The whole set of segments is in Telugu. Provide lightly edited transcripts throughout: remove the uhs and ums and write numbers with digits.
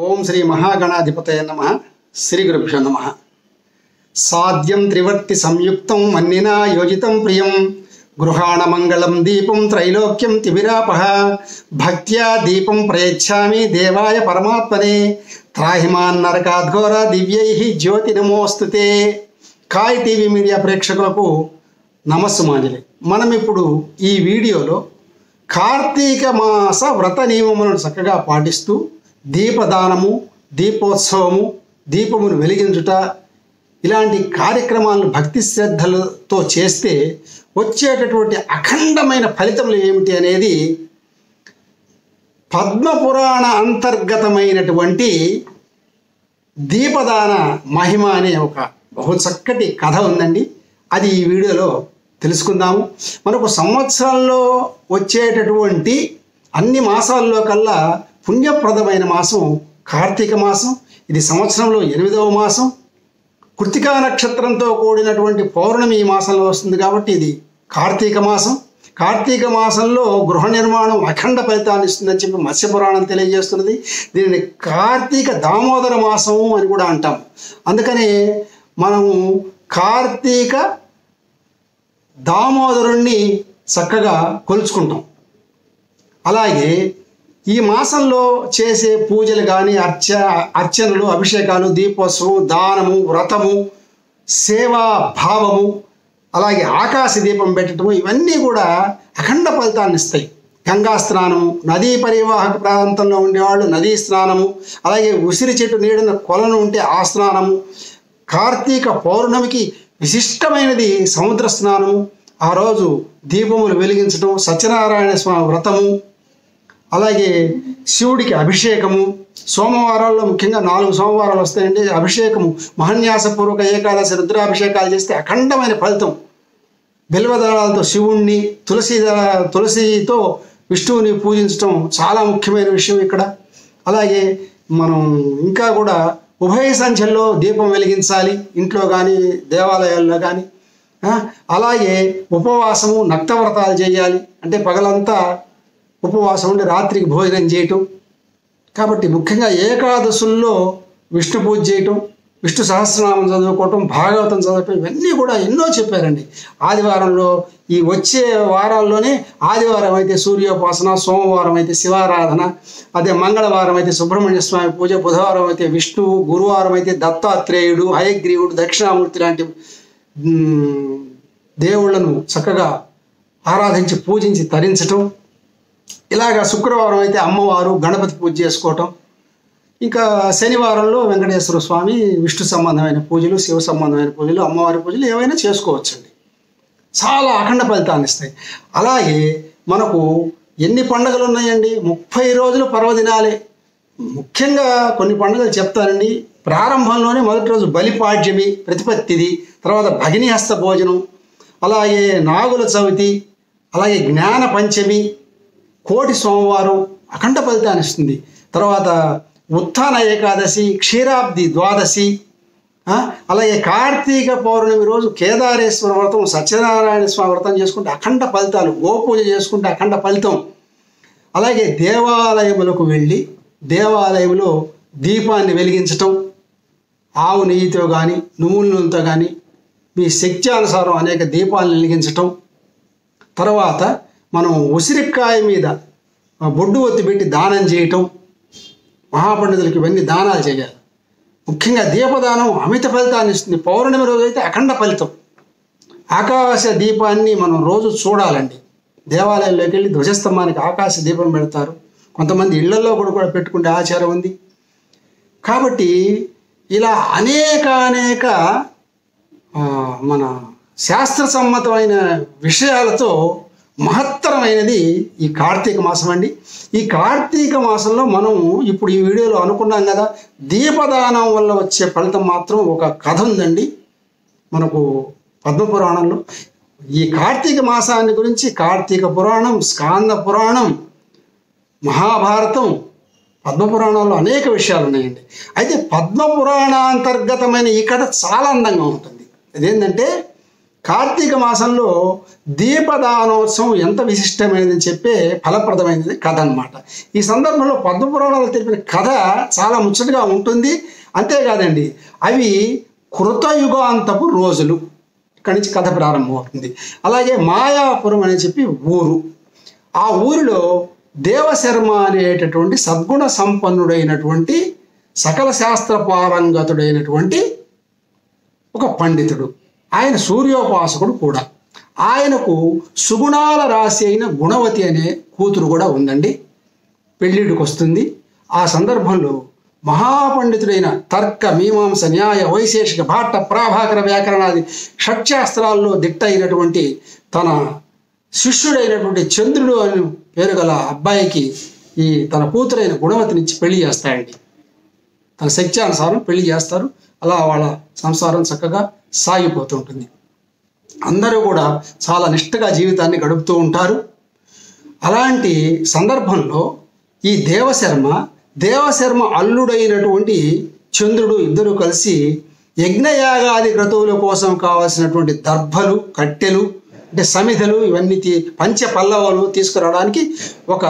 ఓం శ్రీ మహాగణాధిపతయ నమః. శ్రీ గురుభ్యో నమః. సాధ్యం త్రివర్తి సంయుక్తం మన్నినా యోజితం ప్రియం గృహాణ మంగళం దీపం త్రైలోక్యం తిమిరాపః భక్త్యా దీపం ప్రయచ్ఛామి దేవాయ పరమాత్మనే త్రాహిమాన్ నరకాద్ఘోర దివ్యైః జ్యోతి నమోస్తుతే. కాయ్ టీవీ మీడియా ప్రేక్షకులకు నమస్సుమాంజలి. మనం ఇప్పుడు ఈ వీడియోలో కార్తీక మాస వ్రత నియమములను చక్కగా పాటిస్తూ దీపదానము, దీపోత్సవము, దీపమును వెలిగించుట ఇలాంటి కార్యక్రమాలను భక్తి శ్రద్ధలతో చేస్తే వచ్చేటటువంటి అఖండమైన ఫలితములు ఏమిటి అనేది పద్మపురాణ అంతర్గతమైనటువంటి దీపదాన మహిమ అనే ఒక బహు చక్కటి కథ ఉందండి. అది ఈ వీడియోలో తెలుసుకుందాము. మనకు సంవత్సరంలో వచ్చేటటువంటి అన్ని మాసాల్లో కల్లా పుణ్యప్రదమైన మాసం కార్తీక మాసం. ఇది సంవత్సరంలో 8వ మాసం. కృత్తికా నక్షత్రంతో కూడినటువంటి పౌర్ణమి ఈ మాసంలో వస్తుంది కాబట్టి ఇది కార్తీక మాసం. కార్తీక మాసంలో గృహ నిర్మాణం అఖండ ఫలితాన్ని ఇస్తుందని చెప్పి మత్స్యపురాణం తెలియజేస్తున్నది. దీనిని కార్తీక దామోదర మాసం అని కూడా అంటాం. అందుకనే మనము కార్తీక దామోదరుణ్ణి చక్కగా కొలుచుకుంటాం. అలాగే ఈ మాసంలో చేసే పూజలు కానీ అర్చనలు, అభిషేకాలు, దీపోత్సవం, దానము, వ్రతము, సేవా భావము, అలాగే ఆకాశ దీపం పెట్టడము ఇవన్నీ కూడా అఖండ ఫలితాన్ని ఇస్తాయి. గంగా స్నానము, నదీ పరివాహక ప్రాంతంలో ఉండేవాళ్ళు నదీ స్నానము, అలాగే ఉసిరి చెట్టు నీడన కొలను ఉంటే ఆ స్నానము, కార్తీక పౌర్ణమికి విశిష్టమైనది సముద్ర స్నానము, ఆ రోజు దీపములు వెలిగించడం, సత్యనారాయణ స్వామి వ్రతము, అలాగే శివుడికి అభిషేకము. సోమవారాల్లో ముఖ్యంగా 4 సోమవారాలు వస్తాయండి. అభిషేకము మహాన్యాసపూర్వక ఏకాదశి రుద్రాభిషేకాలు చేస్తే అఖండమైన ఫలితం. బిల్వదళాలతో శివుణ్ణి, తులసితో విష్ణువుని పూజించడం చాలా ముఖ్యమైన విషయం ఇక్కడ. అలాగే మనం ఇంకా కూడా ఉభయ సంఖ్యల్లో దీపం వెలిగించాలి, ఇంట్లో కానీ దేవాలయాల్లో కానీ. అలాగే ఉపవాసము, నక్తవ్రతాలు చేయాలి, అంటే పగలంతా ఉపవాసం ఉండి రాత్రికి భోజనం చేయటం. కాబట్టి ముఖ్యంగా ఏకాదశుల్లో విష్ణు పూజ చేయటం, విష్ణు సహస్రనామం చదువుకోవటం, భాగవతం చదవటం ఇవన్నీ కూడా ఎన్నో చెప్పారండి. ఆదివారంలో ఈ వచ్చే వారాల్లోనే ఆదివారం అయితే సూర్యోపాసన, సోమవారం అయితే శివారాధన, అదే మంగళవారం అయితే సుబ్రహ్మణ్య స్వామి పూజ, బుధవారం అయితే విష్ణువు, గురువారం అయితే దత్తాత్రేయుడు, హయగ్రీవుడు, దక్షిణామూర్తి లాంటి దేవుళ్లను చక్కగా ఆరాధించి పూజించి తరించటం. ఇలాగా శుక్రవారం అయితే అమ్మవారు, గణపతి పూజ చేసుకోవటం. ఇంకా శనివారంలో వెంకటేశ్వర స్వామి, విష్ణు సంబంధమైన పూజలు, శివ సంబంధమైన పూజలు, అమ్మవారి పూజలు ఏవైనా చేసుకోవచ్చండి. చాలా అఖండ ఫలితాన్ని ఇస్తాయి. అలాగే మనకు ఎన్ని పండుగలు ఉన్నాయండి? 30 రోజులు పర్వదినాలే. ముఖ్యంగా కొన్ని పండుగలు చెప్తానండి. ప్రారంభంలోనే మొదటి రోజు బలిపాడ్యమి, ప్రతిపత్తిది, తర్వాత భగినిహస్త భోజనం, అలాగే నాగుల చవితి, అలాగే జ్ఞాన పంచమి, కోటి సోమవారం అఖండ ఫలితాన్ని ఇస్తుంది. తర్వాత ఉత్థాన ఏకాదశి, క్షీరాబ్ది ద్వాదశి, అలాగే కార్తీక పౌర్ణమి రోజు కేదారేశ్వర వ్రతం, సత్యనారాయణ స్వామి వ్రతం చేసుకుంటే అఖండ ఫలితాలు, గోపూజ చేసుకుంటే అఖండ ఫలితం. అలాగే దేవాలయములకు వెళ్ళి దేవాలయంలో దీపాన్ని వెలిగించటం, ఆవు నెయ్యితో కానీ నువ్వుల నూనెతో కానీ మీ శక్తి అనుసారం అనేక దీపాలను వెలిగించటం. తర్వాత మనం ఉసిరికాయ మీద బొడ్డు ఒత్తి పెట్టి దానం చేయటం. మహాపండితులకి ఇవన్నీ దానాలు చేయాలి. ముఖ్యంగా దీపదానం అమిత ఫలితాన్ని ఇస్తుంది. పౌర్ణమి రోజు అయితే అఖండ ఫలితం. ఆకాశ దీపాన్ని మనం రోజు చూడాలండి. దేవాలయంలోకి వెళ్ళి ధ్వజస్తంభానికి ఆకాశ దీపం పెడతారు. కొంతమంది ఇళ్లలో కూడా పెట్టుకునే ఆచారం ఉంది. కాబట్టి ఇలా అనేక మన శాస్త్ర సమ్మతమైన విషయాలతో మహత్తరమైనది ఈ కార్తీక మాసం అండి. ఈ కార్తీక మాసంలో మనం ఇప్పుడు ఈ వీడియోలో అనుకున్నాం కదా, దీపదానం వల్ల వచ్చే ఫలితం మాత్రం ఒక కథ ఉందండి మనకు పద్మపురాణంలో. ఈ కార్తీక మాసాన్ని గురించి కార్తీక పురాణం, స్కాంద పురాణం, మహాభారతం, పద్మపురాణంలో అనేక విషయాలు ఉన్నాయండి. అయితే పద్మపురాణాంతర్గతమైన ఈ కథ చాలా అందంగా ఉంటుంది. అదేంటంటే కార్తీక మాసంలో దీపదానోత్సవం ఎంత విశిష్టమైనదని చెప్పే ఫలప్రదమైనది కథ అన్నమాట. ఈ సందర్భంలో పద్మపురాణాలు తెలిపిన కథ చాలా ముచ్చటగా ఉంటుంది. అంతేకాదండి, అవి కృతయుగాంతపు రోజులు. ఇక్కడి నుంచి కథ ప్రారంభమవుతుంది. అలాగే మాయాపురం అని చెప్పి ఊరు. ఆ ఊరిలో దేవశర్మ అనేటటువంటి సద్గుణ సంపన్నుడైనటువంటి సకల శాస్త్ర పారంగతుడైనటువంటి ఒక పండితుడు. ఆయన సూర్యోపాసకుడు కూడా. ఆయనకు సుగుణాల రాశి అయిన గుణవతి అనే కూతురు కూడా ఉందండి. పెళ్ళిడికి వస్తుంది. ఆ సందర్భంలో మహాపండితుడైన తర్క, మీమాంస, న్యాయ, వైశేషిక, భాట్ట, ప్రాభాకర, వ్యాకరణాది షట్శాస్త్రాల్లో దిట్ట అయినటువంటి తన శిష్యుడైనటువంటి చంద్రుడు అని పేరు గల అబ్బాయికి ఈ తన కూతురైన గుణవతినిచ్చి పెళ్లి చేస్తాడండి. తన శక్త్యానుసారం పెళ్లి చేస్తారు. అలా వాళ్ళ సంసారం చక్కగా సాగిపోతుంటుంది. అందరూ కూడా చాలా నిష్ఠగా జీవితాన్ని గడుపుతూ ఉంటారు. అలాంటి సందర్భంలో ఈ దేవశర్మ అల్లుడైనటువంటి చంద్రుడు ఇద్దరు కలిసి యజ్ఞయాగాది క్రతువుల కోసం కావాల్సినటువంటి దర్భలు, కట్టెలు, అంటే సమిధలు, ఇవన్నీ పంచ పల్లవులు తీసుకురావడానికి ఒక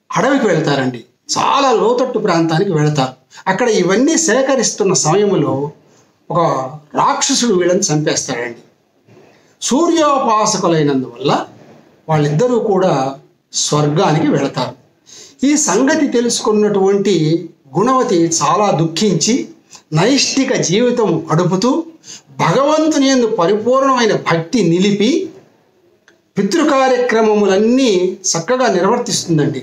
అడవికి వెళ్తారండి. చాలా లోతట్టు ప్రాంతానికి వెళతారు. అక్కడ ఇవన్నీ సేకరిస్తున్న సమయంలో ఒక రాక్షసుడు వీళ్ళని చంపేస్తాడండి. సూర్యోపాసకులైనందువల్ల వాళ్ళిద్దరూ కూడా స్వర్గానికి వెళతారు. ఈ సంగతి తెలుసుకున్నటువంటి గుణవతి చాలా దుఃఖించి నైష్ఠిక జీవితం గడుపుతూ భగవంతుని యందు పరిపూర్ణమైన భక్తి నిలిపి పితృకార్యక్రమములన్నీ చక్కగా నిర్వర్తిస్తుందండి.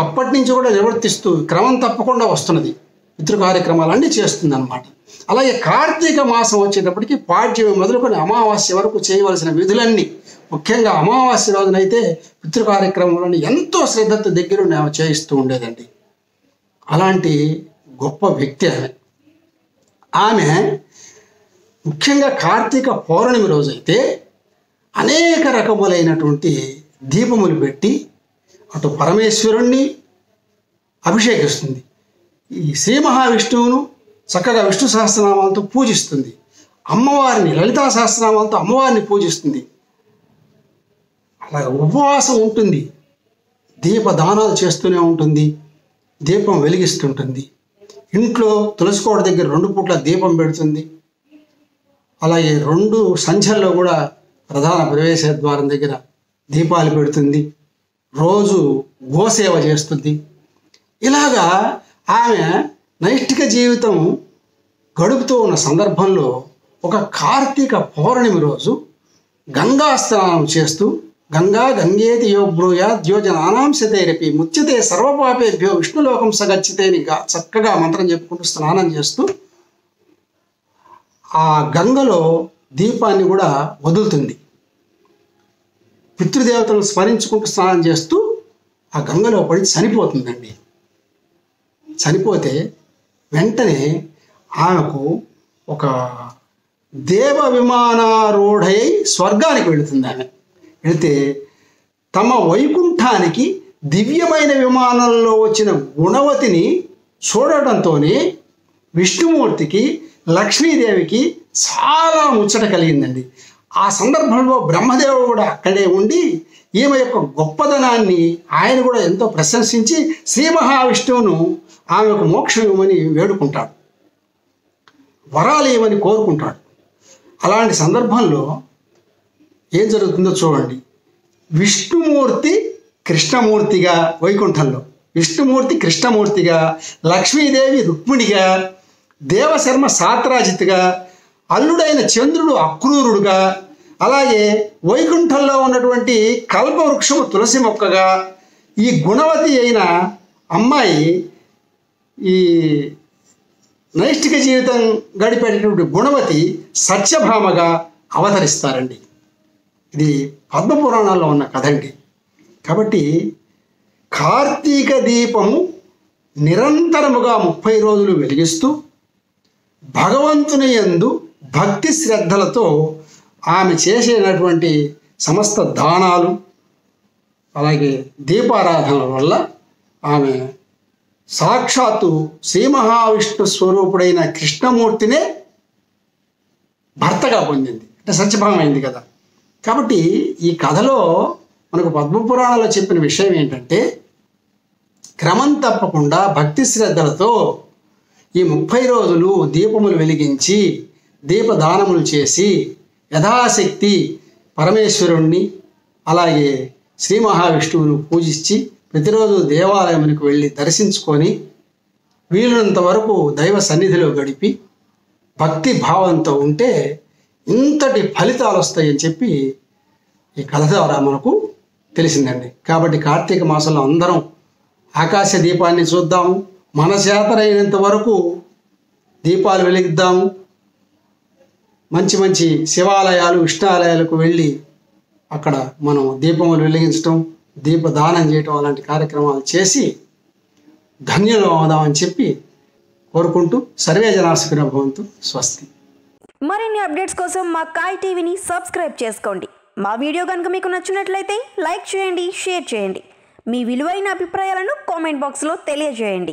అప్పటి నుంచి కూడా నిర్వర్తిస్తూ క్రమం తప్పకుండా వస్తున్నది. పితృకార్యక్రమాలన్నీ చేస్తుంది అన్నమాట. అలాగే కార్తీక మాసం వచ్చేటప్పటికి పాడ్యమి మొదలుకొని అమావాస్య వరకు చేయవలసిన విధులన్నీ, ముఖ్యంగా అమావాస్య రోజునైతే పితృకార్యక్రమాలను ఎంతో శ్రద్ధతో దగ్గరుండి ఆమె చేయిస్తూ ఉండేదండి. అలాంటి గొప్ప వ్యక్తి ఆమె. ముఖ్యంగా కార్తీక పౌర్ణమి రోజైతే అనేక రకములైనటువంటి దీపములు పెట్టి అటు పరమేశ్వరుణ్ణి అభిషేకిస్తుంది. ఈ శ్రీ మహావిష్ణువును చక్కగా విష్ణు సహస్రనామాలతో పూజిస్తుంది. అమ్మవారిని లలితా సహస్రనామాలతో అమ్మవారిని పూజిస్తుంది. అలాగే ఉపవాసం ఉంటుంది. దీపదానాలు చేస్తూనే ఉంటుంది. దీపం వెలిగిస్తుంటుంది. ఇంట్లో తులసికోట దగ్గర 2 పూట్ల దీపం పెడుతుంది. అలాగే 2 సంధ్యల్లో కూడా ప్రధాన ప్రవేశ ద్వారం దగ్గర దీపాలు పెడుతుంది. రోజు గోసేవ చేస్తుంది. ఇలాగా ఆమె నైష్ఠిక జీవితం గడుపుతూ ఉన్న సందర్భంలో ఒక కార్తీక పౌర్ణమి రోజు గంగా స్నానం చేస్తూ గంగేతి యో బ్రూయాత్ యోజనానాం శతైరపి ముచ్యతే సర్వపాపేభ్యో విష్ణులోకం సగచ్చితేని చక్కగా మంత్రం చెప్పుకుంటూ స్నానం చేస్తూ ఆ గంగలో దీపాన్ని కూడా వదులుతుంది. పితృదేవతలను స్మరించుకుంటూ స్నానం చేస్తూ ఆ గంగలో పడి చనిపోతుందండి. చనిపోతే వెంటనే ఆమెకు ఒక దేవ విమానారూఢై స్వర్గానికి వెళుతుంది. ఆమె వెళితే తమ వైకుంఠానికి దివ్యమైన విమానంలో వచ్చిన గుణవతిని చూడటంతోనే విష్ణుమూర్తికి, లక్ష్మీదేవికి చాలా ముచ్చట కలిగిందండి. ఆ సందర్భంలో బ్రహ్మదేవుడు కూడా అక్కడే ఉండి ఈమె యొక్క గొప్పదనాన్ని ఆయన కూడా ఎంతో ప్రశంసించి శ్రీ మహావిష్ణువును ఆమెకు మోక్షం ఇవ్వమని వేడుకుంటాడు, వరాలు ఇవ్వమని కోరుకుంటాడు. అలాంటి సందర్భంలో ఏం జరుగుతుందో చూడండి. విష్ణుమూర్తి కృష్ణమూర్తిగా వైకుంఠంలో, విష్ణుమూర్తి కృష్ణమూర్తిగా, లక్ష్మీదేవి రుక్మిణిగా, దేవశర్మ సాత్రాజిత్గా, అల్లుడైన చంద్రుడు అక్రూరుడుగా, అలాగే వైకుంఠంలో ఉన్నటువంటి కల్పవృక్షము తులసి మొక్కగా, ఈ గుణవతి అయిన అమ్మాయి ఈ నైష్ఠిక జీవితం గడిపేటటువంటి గుణవతి సత్యభామగా అవతరిస్తారండి. ఇది పద్మపురాణాల్లో ఉన్న కథ అండి. కాబట్టి కార్తీక దీపము నిరంతరముగా 30 రోజులు వెలిగిస్తూ భగవంతుని యందు భక్తి శ్రద్ధలతో ఆమె చేసేటటువంటి సమస్త దానాలు అలాగే దీపారాధనల వల్ల ఆమె సాక్షాత్తు శ్రీ మహావిష్ణు స్వరూపుడైన కృష్ణమూర్తినే భర్తగా పొందింది. అంటే సత్యభామైంది కదా. కాబట్టి ఈ కథలో మనకు పద్మపురాణంలో చెప్పిన విషయం ఏంటంటే, క్రమం తప్పకుండా భక్తి శ్రద్ధలతో ఈ 30 రోజులు దీపములు వెలిగించి దీపదానములు చేసి యథాశక్తి పరమేశ్వరుణ్ణి అలాగే శ్రీ మహావిష్ణువును పూజించి ప్రతిరోజు దేవాలయానికి వెళ్ళి దర్శించుకొని వీలున్నంత వరకు దైవ సన్నిధిలో గడిపి భక్తి భావంతో ఉంటే ఇంతటి ఫలితాలు వస్తాయని చెప్పి ఈ కథ ద్వారా మనకు తెలిసిందండి. కాబట్టి కార్తీక మాసంలో అందరం ఆకాశ దీపాన్ని చూద్దాము, మన చేతనైనంత వరకు దీపాలు వెలిగిద్దాము, మంచి మంచి శివాలయాలు విష్ణాలయాలకు వెళ్ళి అక్కడ మనం దీపములు వెలిగించడం, దీపదానం చేయటం అలాంటి కార్యక్రమాలు చేసి ధన్యులు అవుదామని చెప్పి కోరుకుంటూ సర్వే జనా సుఖినో భవంతు. స్వస్తి. మరిన్ని అప్డేట్స్ కోసం మా కాయ్ టీవీని సబ్స్క్రైబ్ చేసుకోండి. మా వీడియో కనుక మీకు నచ్చినట్లయితే లైక్ చేయండి, షేర్ చేయండి. మీ విలువైన అభిప్రాయాలను కామెంట్ బాక్స్లో తెలియజేయండి.